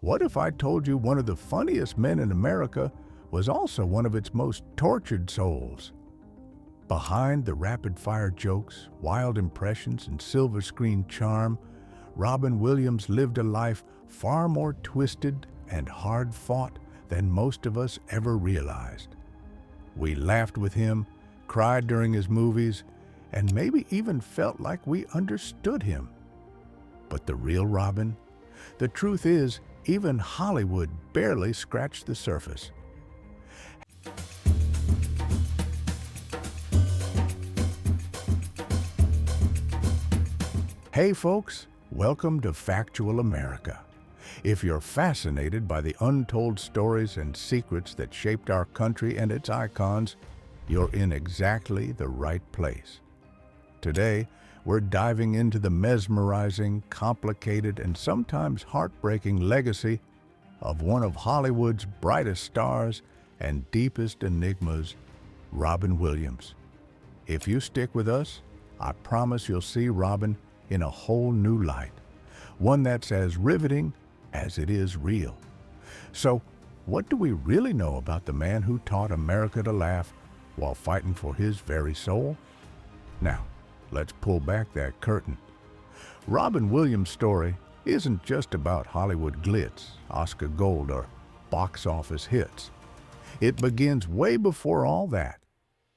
What if I told you one of the funniest men in America was also one of its most tortured souls? Behind the rapid-fire jokes, wild impressions, and silver screen charm, Robin Williams lived a life far more twisted and hard-fought than most of us ever realized. We laughed with him, cried during his movies, and maybe even felt like we understood him. But the real Robin? The truth is, even Hollywood barely scratched the surface. Hey folks, welcome to Factual America. If you're fascinated by the untold stories and secrets that shaped our country and its icons, you're in exactly the right place. Today, we're diving into the mesmerizing, complicated, and sometimes heartbreaking legacy of one of Hollywood's brightest stars and deepest enigmas, Robin Williams. If you stick with us, I promise you'll see Robin in a whole new light, one that's as riveting as it is real. So, what do we really know about the man who taught America to laugh while fighting for his very soul? Now, let's pull back that curtain. Robin Williams' story isn't just about Hollywood glitz, Oscar gold, or box office hits. It begins way before all that.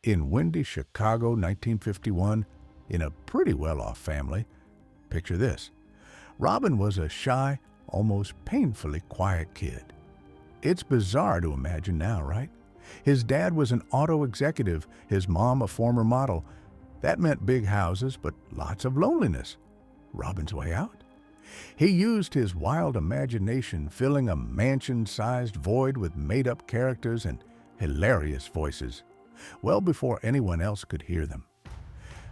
In windy Chicago, 1951, in a pretty well-off family. Picture this. Robin was a shy, almost painfully quiet kid. It's bizarre to imagine now, right? His dad was an auto executive, his mom a former model. That meant big houses, but lots of loneliness. Robin's way out? He used his wild imagination, filling a mansion-sized void with made-up characters and hilarious voices, well before anyone else could hear them.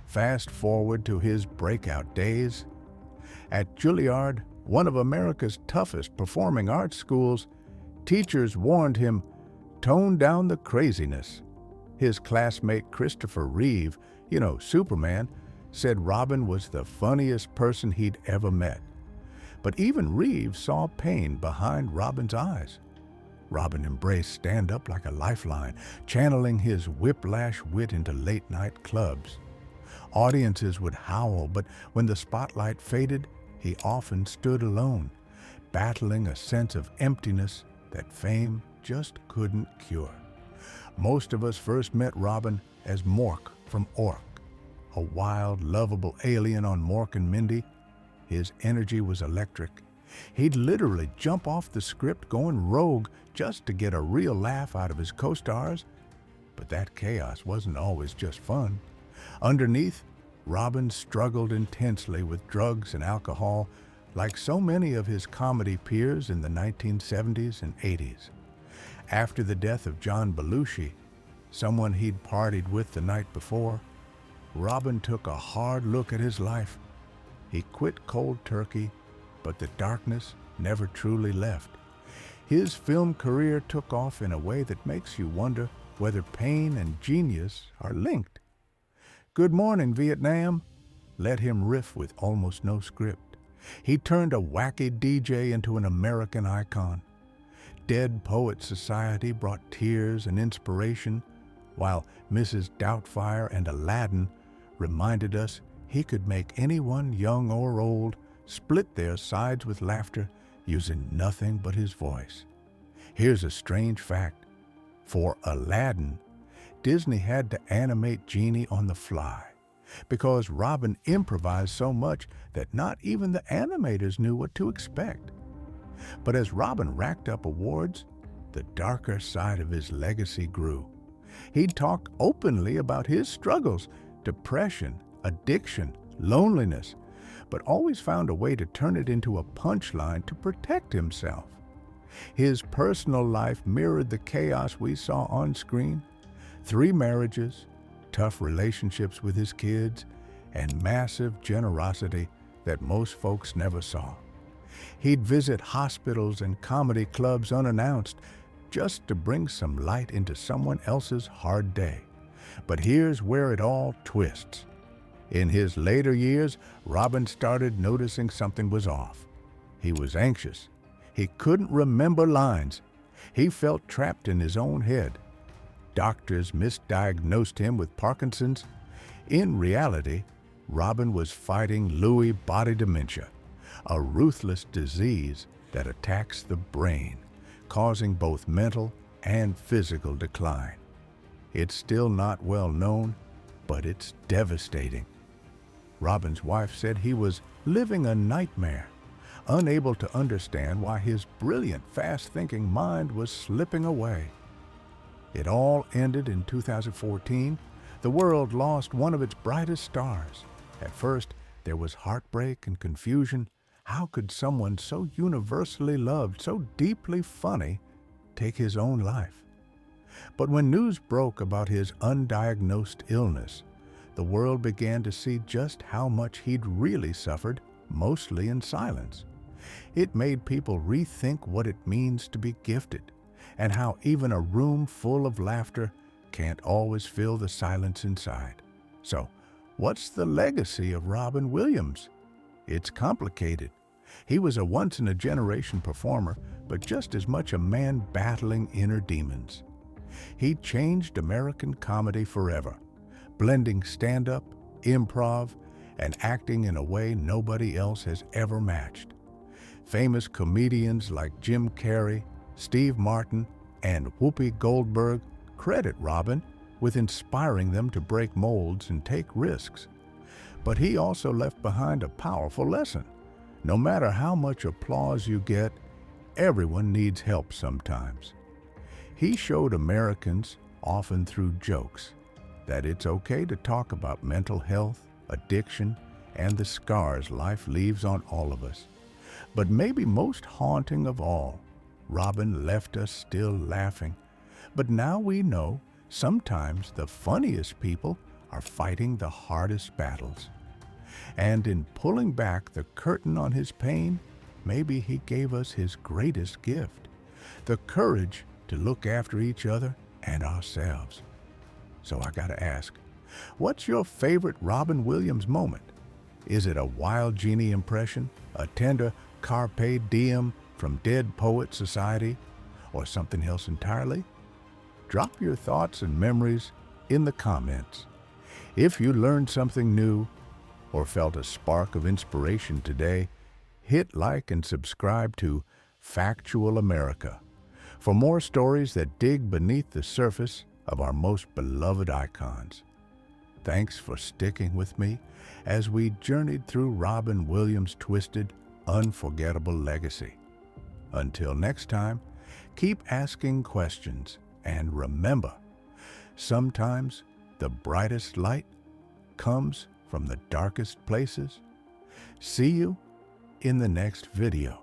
Fast forward to his breakout days. At Juilliard, one of America's toughest performing arts schools, teachers warned him, tone down the craziness. His classmate Christopher Reeve, Superman, said Robin was the funniest person he'd ever met. But even Reeve saw pain behind Robin's eyes. Robin embraced stand-up like a lifeline, channeling his whiplash wit into late-night clubs. Audiences would howl, but when the spotlight faded, he often stood alone, battling a sense of emptiness that fame just couldn't cure. Most of us first met Robin as Mork from Ork, a wild, lovable alien on Mork and Mindy. His energy was electric. He'd literally jump off the script going rogue just to get a real laugh out of his co-stars. But that chaos wasn't always just fun. Underneath, Robin struggled intensely with drugs and alcohol, like so many of his comedy peers in the 1970s and 80s. After the death of John Belushi, someone he'd partied with the night before, Robin took a hard look at his life. He quit cold turkey, but the darkness never truly left. His film career took off in a way that makes you wonder whether pain and genius are linked. Good Morning, Vietnam let him riff with almost no script. He turned a wacky DJ into an American icon. Dead Poets Society brought tears and inspiration, while Mrs. Doubtfire and Aladdin reminded us he could make anyone, young or old, split their sides with laughter using nothing but his voice. Here's a strange fact. For Aladdin, Disney had to animate Genie on the fly because Robin improvised so much that not even the animators knew what to expect. But as Robin racked up awards, the darker side of his legacy grew. He'd talk openly about his struggles, depression, addiction, loneliness, but always found a way to turn it into a punchline to protect himself. His personal life mirrored the chaos we saw on screen. 3 marriages, tough relationships with his kids, and massive generosity that most folks never saw. He'd visit hospitals and comedy clubs unannounced just to bring some light into someone else's hard day. But here's where it all twists. In his later years, Robin started noticing something was off. He was anxious. He couldn't remember lines. He felt trapped in his own head. Doctors misdiagnosed him with Parkinson's. In reality, Robin was fighting Lewy body dementia, a ruthless disease that attacks the brain, causing both mental and physical decline. It's still not well known, but it's devastating. Robin's wife said he was living a nightmare, unable to understand why his brilliant, fast-thinking mind was slipping away. It all ended in 2014. The world lost one of its brightest stars. At first, there was heartbreak and confusion. How could someone so universally loved, so deeply funny, take his own life? But when news broke about his undiagnosed illness, the world began to see just how much he'd really suffered, mostly in silence. It made people rethink what it means to be gifted, and how even a room full of laughter can't always fill the silence inside. So, what's the legacy of Robin Williams? It's complicated. He was a once-in-a-generation performer, but just as much a man battling inner demons. He changed American comedy forever, blending stand-up, improv, and acting in a way nobody else has ever matched. Famous comedians like Jim Carrey, Steve Martin, and Whoopi Goldberg credit Robin with inspiring them to break molds and take risks. But he also left behind a powerful lesson. No matter how much applause you get, everyone needs help sometimes. He showed Americans, often through jokes, that it's okay to talk about mental health, addiction, and the scars life leaves on all of us. But maybe most haunting of all, Robin left us still laughing. But now we know sometimes the funniest people are fighting the hardest battles. And in pulling back the curtain on his pain, maybe he gave us his greatest gift, the courage to look after each other and ourselves. So I gotta ask, what's your favorite Robin Williams moment? Is it a wild genie impression, a tender carpe diem from Dead Poet Society, or something else entirely? Drop your thoughts and memories in the comments. If you learned something new or felt a spark of inspiration today, hit like and subscribe to Factual America for more stories that dig beneath the surface of our most beloved icons. Thanks for sticking with me as we journeyed through Robin Williams' twisted, unforgettable legacy. Until next time, keep asking questions, and remember, sometimes the brightest light comes from the darkest places. See you in the next video.